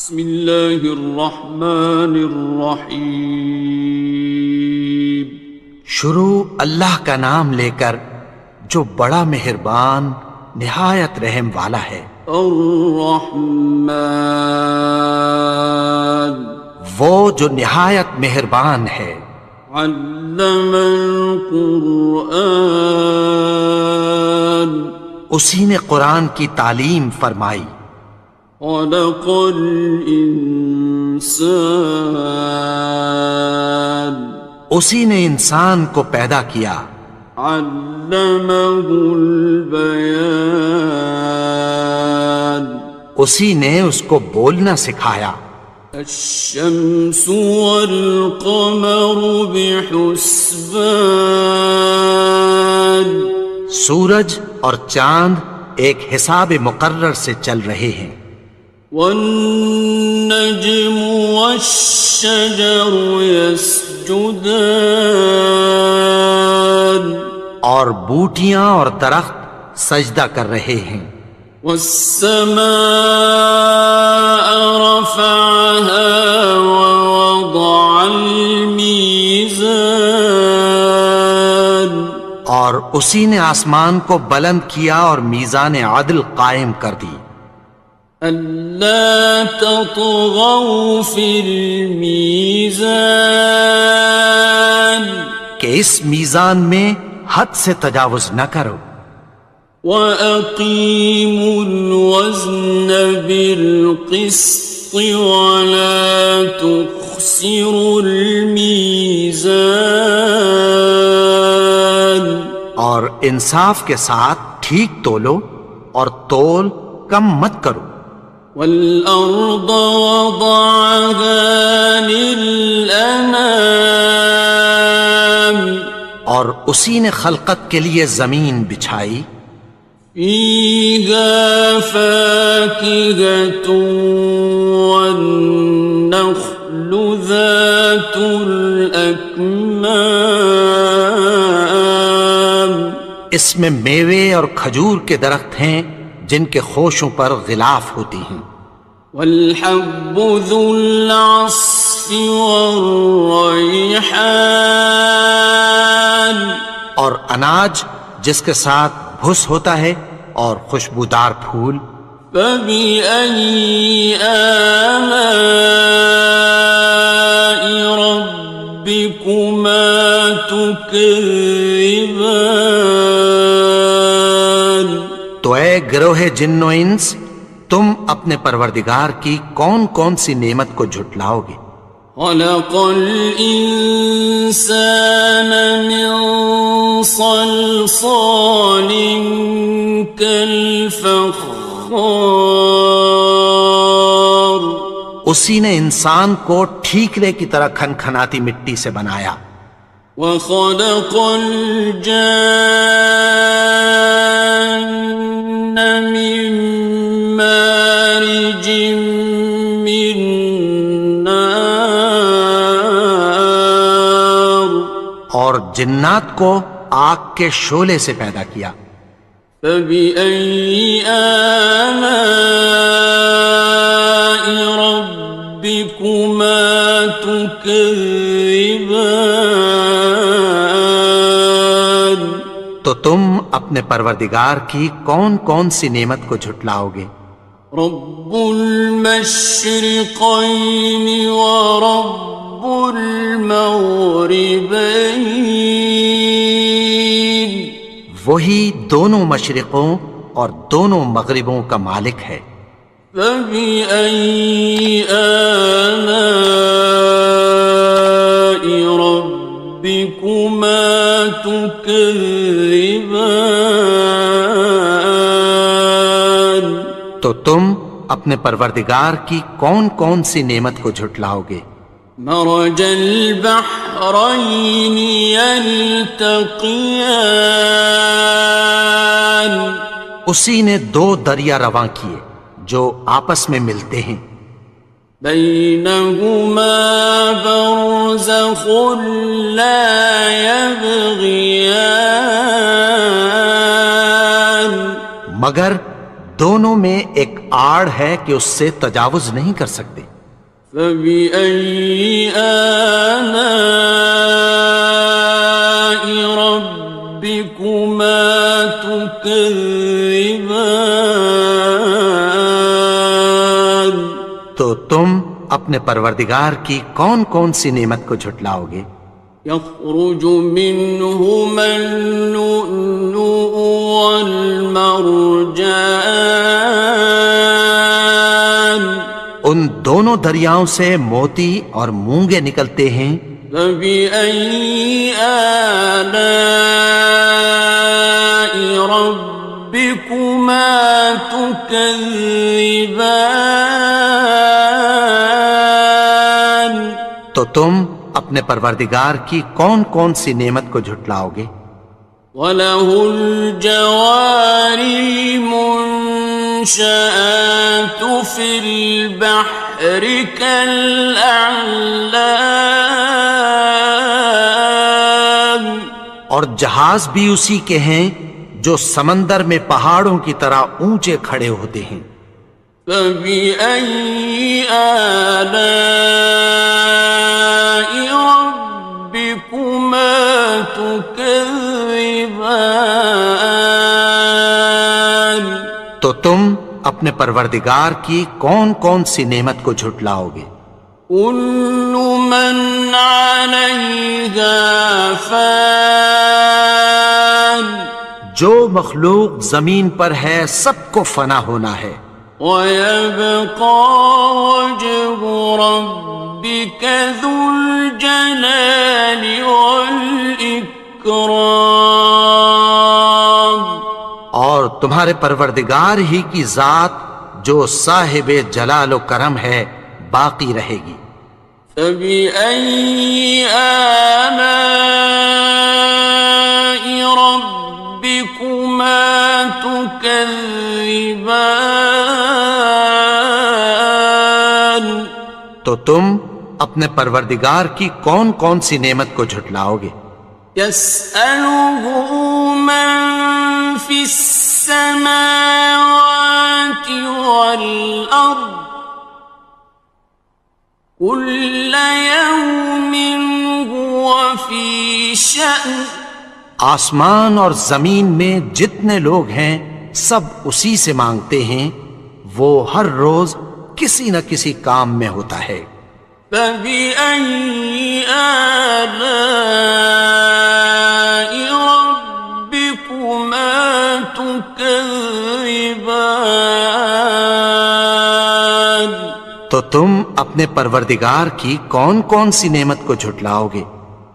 بسم اللہ الرحمن الرحیم۔ شروع اللہ کا نام لے کر جو بڑا مہربان نہایت رحم والا ہے۔ الرحمن، وہ جو نہایت مہربان ہے۔ علم القرآن، اسی نے قرآن کی تعلیم فرمائی۔ خلق الانسان، اسی نے انسان کو پیدا کیا۔ علمہ البیان، اسی نے اس کو بولنا سکھایا۔ الشمس والقمر بحسبان، سورج اور چاند ایک حساب مقرر سے چل رہے ہیں۔ والنجم والشجر يسجدان، اور بوٹیاں اور درخت سجدہ کر رہے ہیں۔ والسماء رفعها ووضع الميزان، اور اسی نے آسمان کو بلند کیا اور میزان عدل قائم کر دی۔ ألا تطغوا في الميزان، کہ اس میزان میں حد سے تجاوز نہ کرو۔ وَأَقِيمُوا الْوَزْنَ بِالْقِسْطِ وَلَا تُخْسِرُوا الْمِيزَانَ، اور انصاف کے ساتھ ٹھیک تولو اور تول کم مت کرو۔ وَالْأَرْضَ وَضَعَهَا لِلْأَنَامِ، اور اسی نے خلقت کے لیے زمین بچھائی۔ فِيهَا فَاكِهَةٌ وَالنَّخْلُ ذَاتُ الْأَكْمَامِ، اس میں میوے اور کھجور کے درخت ہیں جن کے خوشوں پر غلاف ہوتی ہیں۔ وَالْحَبُّ ذُو الْعَصْفِ وَالرَّيْحَانِ، اور اناج جس کے ساتھ بھس ہوتا ہے اور خوشبودار پھول۔ فَبِأَيِّ آلَاءِ رَبِّكُمَا تُكَذِّبَانِ، تو اے گروہ جن و انس، تم اپنے پروردگار کی کون کون سی نعمت کو جھٹلاؤ گے؟ خَلَقَ الْإِنسَانَ مِنْ صَلْصَالٍ كَالْفَخَّارِ، اسی نے انسان کو ٹھیکرے کی طرح کھنکھناتی مٹی سے بنایا۔ وَخَلَقَ الْجَانَّ مِن مَّارِجٍ مِّن نَّارٍ، اور جنات کو آگ کے شعلے سے پیدا کیا۔ فَبِأَيِّ آلَاءِ رَبِّكُمَا تُكَذِّبَانِ، تو تم اپنے پروردگار کی کون کون سی نعمت کو جھٹلاؤ گے؟ رب المشرقین ورب المغربین، وہی دونوں مشرقوں اور دونوں مغربوں کا مالک ہے۔ فَبِأَيِّ آلَاءِ رَبِّكُمَا تُكَذِّبَانِ، تو تم اپنے پروردگار کی کون کون سی نعمت کو جھٹلاؤ گے؟ مرج البحرین یلتقیان، اسی نے دو دریا رواں کیے جو آپس میں ملتے ہیں۔ بینہما برزخ لا یبغیان، مگر دونوں میں ایک آڑ ہے کہ اس سے تجاوز نہیں کر سکتے۔ فبأي آلاء ربكما تكذبان؟ تو تم اپنے پروردگار کی کون کون سی نعمت کو جھٹلاؤ گے؟ يخرج منهما اللؤلؤ والمرجان، ان دونوں دریاؤں سے موتی اور مونگے نکلتے ہیں۔ فبأي آلاء ربكما تكذبان؟ تو تم اپنے پروردگار کی کون کون سی نعمت کو جھٹلاؤ گے؟ وَلَهُ الْجَوَارِ الْمُنشَآتُ فِي الْبَحْرِ كَالْأَعْلَامِ، اور جہاز بھی اسی کے ہیں جو سمندر میں پہاڑوں کی طرح اونچے کھڑے ہوتے ہیں۔ فَبِأَيِّ آلَاءِ رَبِّكُمَا تُكَذِّبَانِ؟ تو تم اپنے پروردگار کی کون کون سی نعمت کو جھٹلاؤ گے؟ كُلُّ مَنْ عَلَيْهَا فَانٍ، جو مخلوق زمین پر ہے سب کو فنا ہونا ہے۔ وَيَبْقَى وَجْهُ رَبِّكَ ذُو الْجَلَالِ وَالْإِكْرَامِ، اور تمہارے پروردگار ہی کی ذات جو صاحب جلال و کرم ہے باقی رہے گی۔ فَبِأَيِّ آلَاءِ رَبِّكُمَا تُكَذِّبَانِ؟ تو تم اپنے پروردگار کی کون کون سی نعمت کو جھٹلاؤ گے؟ يَسْأَلُهُ مَن فِي السَّمَاوَاتِ وَالْأَرْضِ كُلَّ يَوْمٍ هُوَ فِي شَأْنٍ، آسمان اور زمین میں جتنے لوگ ہیں سب اسی سے مانگتے ہیں، وہ ہر روز کسی نہ کسی کام میں ہوتا ہے۔ فَبِأَيِّ آلَاءِ رَبِّكُمَا تُكَذِّبَانِ؟ تو تم اپنے پروردگار کی کون کون سی نعمت کو جھٹلاؤ گے؟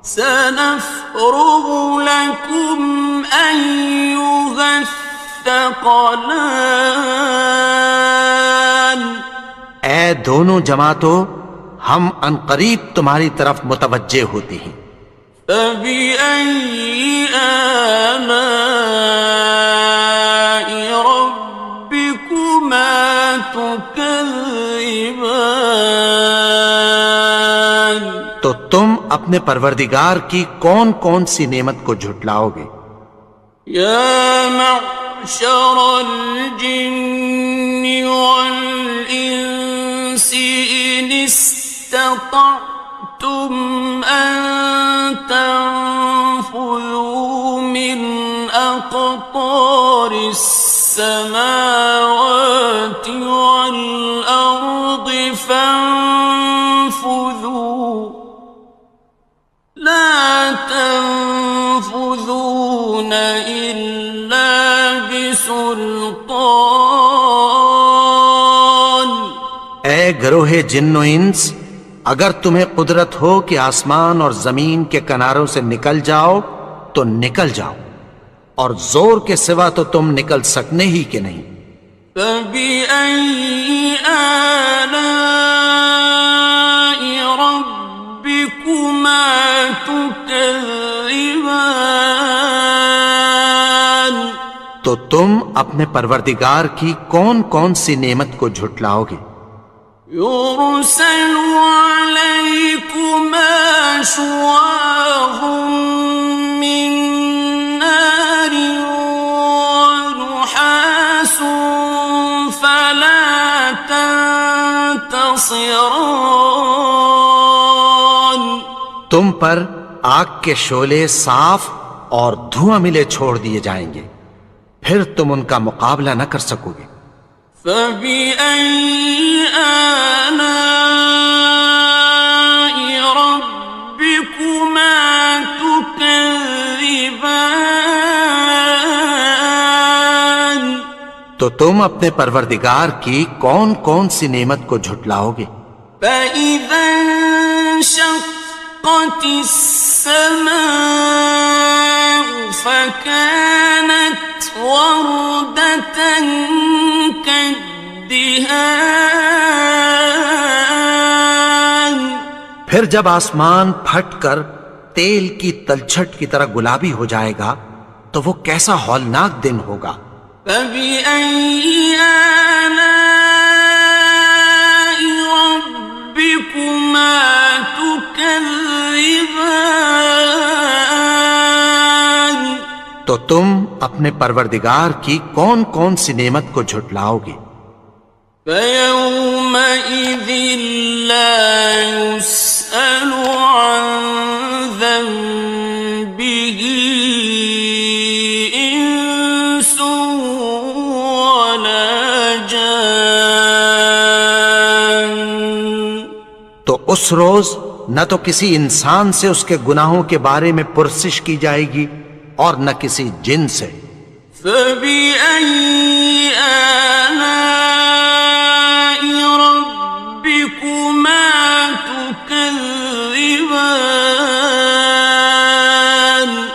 سَنَفْرُغُ لَكُمْ أَيُّهَ الثَّقَلَانِ، اے دونوں جماعتوں، ہم عنقریب تمہاری طرف متوجہ ہوتے ہیں۔ فَبِأَيِّ آلَاءِ رَبِّكُمَا تُكَذِّبَانِ؟ تو تم اپنے پروردگار کی کون کون سی نعمت کو جھٹلاؤ گے؟ يَا مَعْشَرَ الْجِنِّ وَالْإِنسِ إِنِ اسْتَطَعْتُمْ أَن تَنفُذُوا مِنْ أَقْطَارِ السَّمَاوَاتِ وَالْأَرْضِ فَانفُذُوا لَا تَنفُذُونَ إِلَّا بِسُلْطَانٍ۔ اے گروہ جن و انس، اگر تمہیں قدرت ہو کہ آسمان اور زمین کے کناروں سے نکل جاؤ تو نکل جاؤ، اور زور کے سوا تو تم نکل سکنے ہی کہ نہیں۔ فَبِأَيِّ آلَاءِ رَبِّكُمَا تُكَذِّبَانِ؟ تو تم اپنے پروردگار کی کون کون سی نعمت کو جھٹلاؤ گے؟ يُرْسَلُ عَلَيْكُمَا شُوَاظٌ مِّن نَّارٍ وَنُحَاسٌ ينتصران. تم پر آگ کے شعلے صاف اور دھواں ملے چھوڑ دیے جائیں گے، پھر تم ان کا مقابلہ نہ کر سکو گے۔ فبأي آلاء ربكما تكذبان. تو تم اپنے پروردگار کی کون کون سی نعمت کو جھٹلاؤ گے؟ فإذا انشقت السماء فكانت وردة كالدهان. پھر جب آسمان پھٹ کر تیل کی تلچھٹ کی طرح گلابی ہو جائے گا تو وہ کیسا ہولناک دن ہوگا۔ فبأي آلاء ربكما تكذبان. تو تم اپنے پروردگار کی کون کون سی نعمت کو جھٹلاؤ گے؟ فيومئذ لا يسأل عن ذنبه إنس ولا جان. تو اس روز نہ تو کسی انسان سے اس کے گناہوں کے بارے میں پرسش کی جائے گی اور نہ کسی جن سے۔ فبأي آلاء ربكما تكذبان.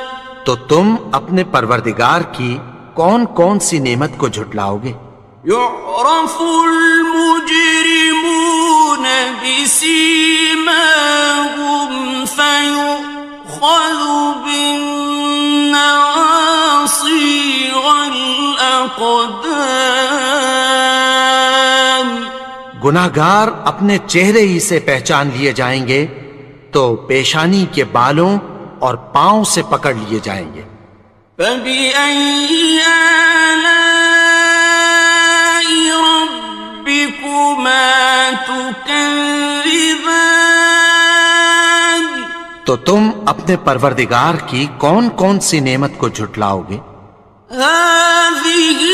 تو تم اپنے پروردگار کی کون کون سی نعمت کو جھٹلاؤ گے؟ يعرف المجرمون بسيماهم فيؤخذ بالنواصي والأقدام. گناہگار اپنے چہرے ہی سے پہچان لیے جائیں گے تو پیشانی کے بالوں اور پاؤں سے پکڑ لیے جائیں گے۔ فبأي آلاء ربكما تكذبان. تو تم اپنے پروردگار کی کون کون سی نعمت کو جھٹلاؤ گے؟ هذه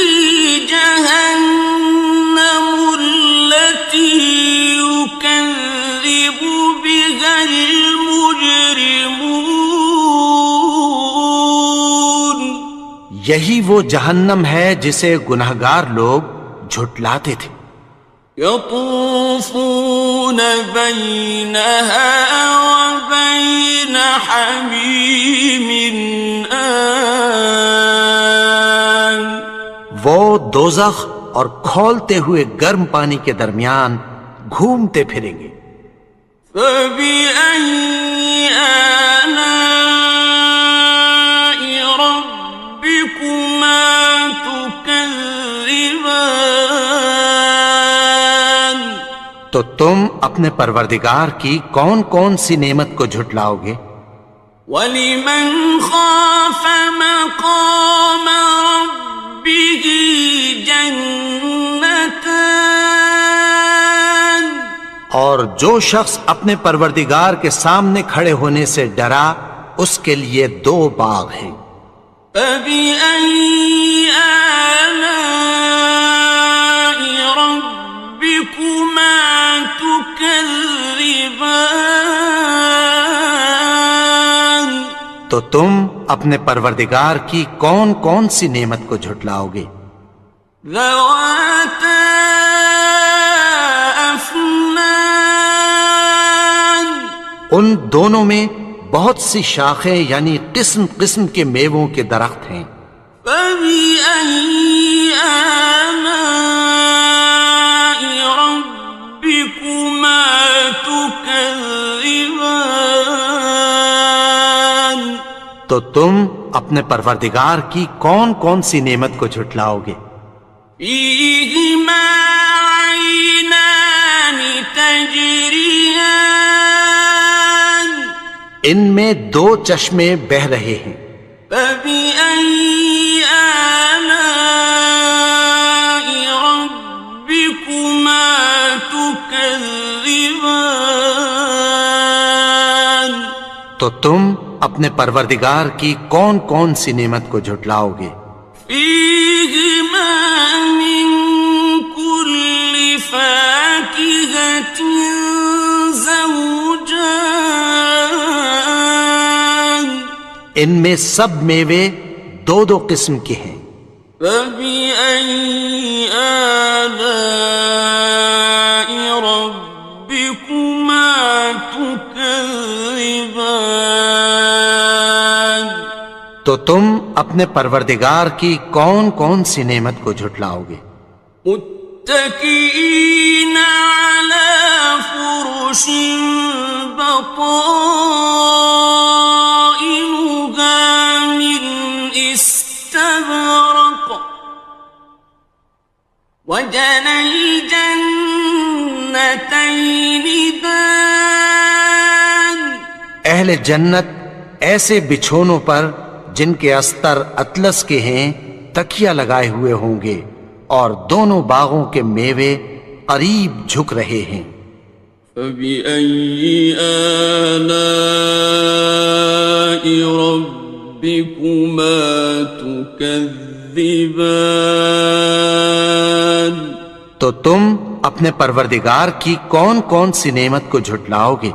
جهنم التي يكذب بها المجرمون. یہی وہ جہنم ہے جسے گناہگار لوگ جھٹلاتے تھے۔ يطوفون بينها وبين حميم آن. وہ دوزخ اور کھولتے ہوئے گرم پانی کے درمیان گھومتے پھریں گے۔ فبأي آلاء ربكما تكذبان. تو تم اپنے پروردگار کی کون کون سی نعمت کو جھٹلاؤ گے؟ وَلِمَنْ خَافَ مَقَامَ رَبِّهِ جَنَّتَانِ. اور جو شخص اپنے پروردگار کے سامنے کھڑے ہونے سے ڈرا اس کے لیے دو باغ ہیں۔ فَبِأَيِّ آلَاءِ رَبِّكُمَا تُكَذِّبَانِ. تو تم اپنے پروردگار کی کون کون سی نعمت کو جھٹلاؤ گے؟ ذَوَاتَا أَفْنَانٍ. ان دونوں میں بہت سی شاخیں یعنی قسم قسم کے میووں کے درخت ہیں۔ فَبِأَيِّ آلَاءِ رَبِّكُمَا تُكَذِّبَانِ. تو تم اپنے پروردگار کی کون کون سی نعمت کو جھٹلاؤ گے؟ فِيهِمَا عَيْنَانِ تَجْرِيَانِ. ان میں دو چشمے بہہ رہے ہیں۔ فَبِأَيِّ آلَاءِ رَبِّكُمَا تُكَذِّبَانِ. تكذبان تو تم اپنے پروردگار کی کون کون سی نعمت کو جھٹلاؤ گے؟ فيهما من كل فاكهة زوجان ان میں سب میوے دو دو قسم کے ہیں۔ فبأي آلاء ربكما تكذبان تو تم اپنے پروردگار کی کون کون سی نعمت کو جھٹلاؤ گے؟ متكئين على فرش بطائنها من استبرق وجنى الجنتين دان اہل جنت ایسے بچھونوں پر جن کے استر اطلس کے ہیں تکیہ لگائے ہوئے ہوں گے، اور دونوں باغوں کے میوے قریب جھک رہے ہیں۔ فبأي آلاء ربكما تكذبان تو تم اپنے پروردگار کی کون کون سی نعمت کو جھٹلاؤ گے؟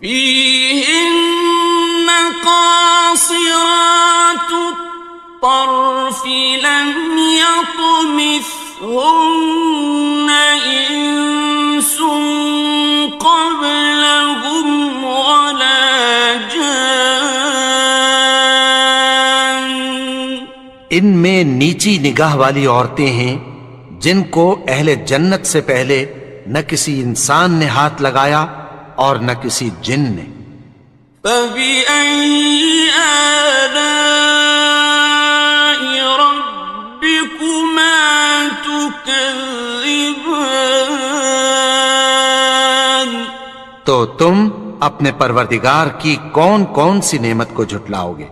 فيهن قاصرات الطرف لم يطمثهن إنس قبلهم ولا جان ان میں نیچی نگاہ والی عورتیں ہیں جن کو اہل جنت سے پہلے نہ کسی انسان نے ہاتھ لگایا اور نہ کسی جن نے۔ فبأي آلاء ربكما تكذبان تو تم اپنے پروردگار کی کون کون سی نعمت کو جھٹلاؤ گے؟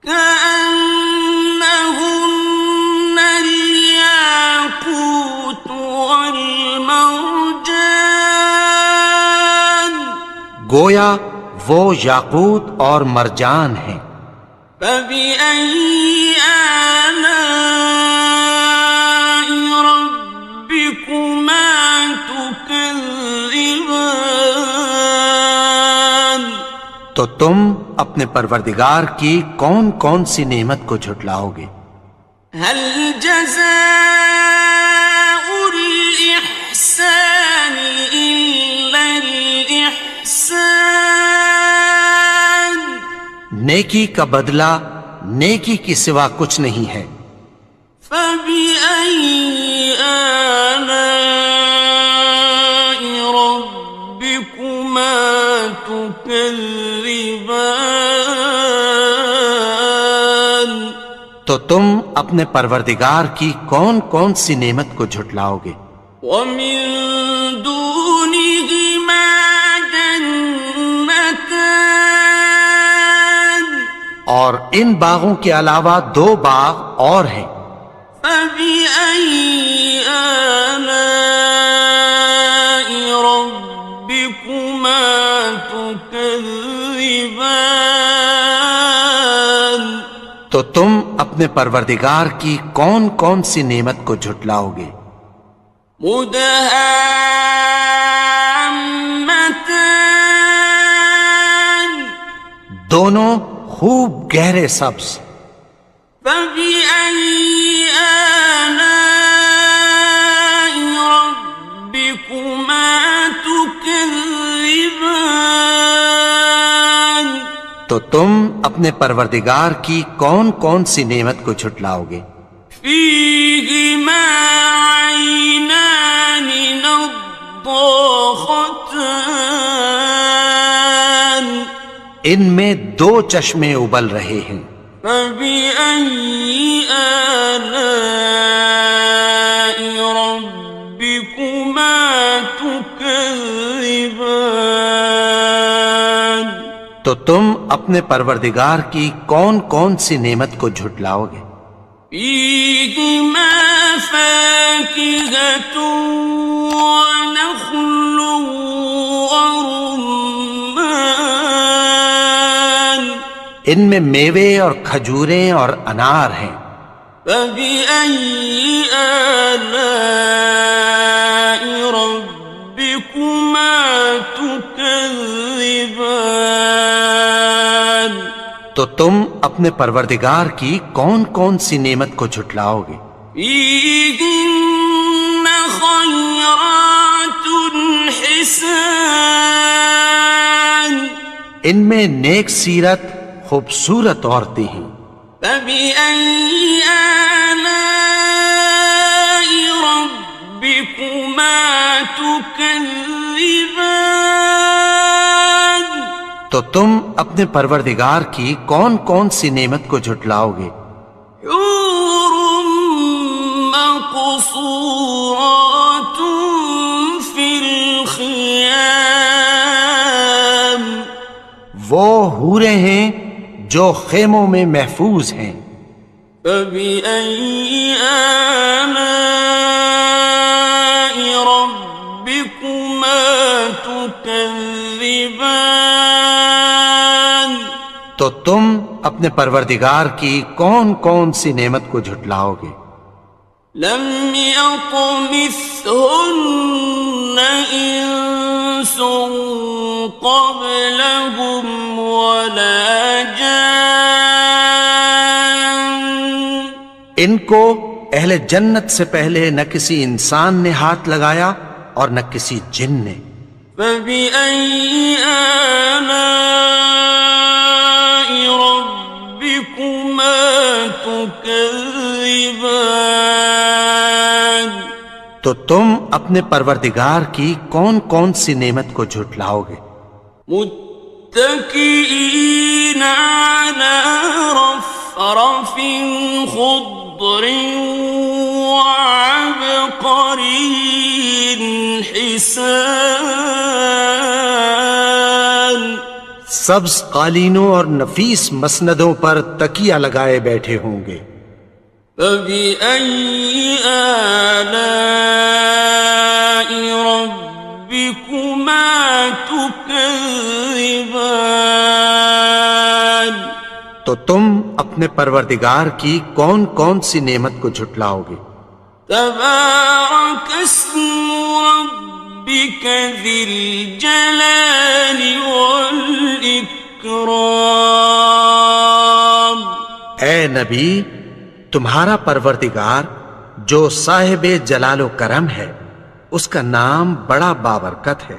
كأنهن الياقوت والمرجان گویا وہ یاقوت اور مرجان ہیں۔ فبأي آلاء ربكما تكذبان تو تم اپنے پروردگار کی کون کون سی نعمت کو جھٹلاؤ گے؟ هل جزاء الإحسان إلا الإحسان نیکی کا بدلہ نیکی کی سوا کچھ نہیں ہے۔ فبأي آلاء ربكما تكذبان تو تم اپنے پروردگار کی کون کون سی نعمت کو جھٹلاؤ گے؟ ومن دونهما جنتان اور ان باغوں کے علاوہ دو باغ اور ہیں۔ فبأي آلاء ربكما تكذبان تو تم اپنے پروردگار کی کون کون سی نعمت کو جھٹلاؤ گے؟ مدهامتان دونوں خوب گہرے سبز۔ فبأي آلاء ربكما تكذبان تو تم اپنے پروردگار کی کون کون سی نعمت کو جھٹلاؤ گے؟ فيهما عينان نضاختان ان میں دو چشمے ابل رہے ہیں۔ فبأي آلاء ربكما تكذبان تو تم اپنے پروردگار کی کون کون سی نعمت کو جھٹلاؤ گے؟ فيهما فاكهة ونخل ورمان ان میں میوے اور کھجوریں اور انار ہیں. فبأي آلاء ربكما تكذبان تو تم اپنے پروردگار کی کون کون سی نعمت کو جھٹلاؤ گے؟ فيهن خيرات حسان ان میں نیک سیرت خوبصورت عورتیں ہیں. فبأي آلاء ربكما تكذبان تو تم اپنے پروردگار کی کون کون سی نعمت کو جھٹلاؤ گے؟ حور مقصورات في الخيام وہ حوریں ہیں جو خیموں میں محفوظ ہیں. فبأي آلاء ربكما تكذبان تو تم اپنے پروردگار کی کون کون سی نعمت کو جھٹلاؤ گے؟ لم يطمثهن إنس قبلهم ولا جان ان کو اہل جنت سے پہلے نہ کسی انسان نے ہاتھ لگایا اور نہ کسی جن نے. فبأي آلاء ربكما تكذبان تو تم اپنے پروردگار کی کون کون سی نعمت کو جھٹلاؤ گے؟ متكئين على رفرف خضر وعبقري حسان سبز قالینوں اور نفیس مسندوں پر تکیہ لگائے بیٹھے ہوں گے. فبأي آلاء ربكما تكذبان تو تم اپنے پروردگار کی کون کون سی نعمت کو جھٹلاؤ گے؟ تبارك اسم ربك ذي الجلال والإكرام اے نبی، تمہارا پروردگار جو صاحب جلال و کرم ہے، اس کا نام بڑا بابرکت ہے.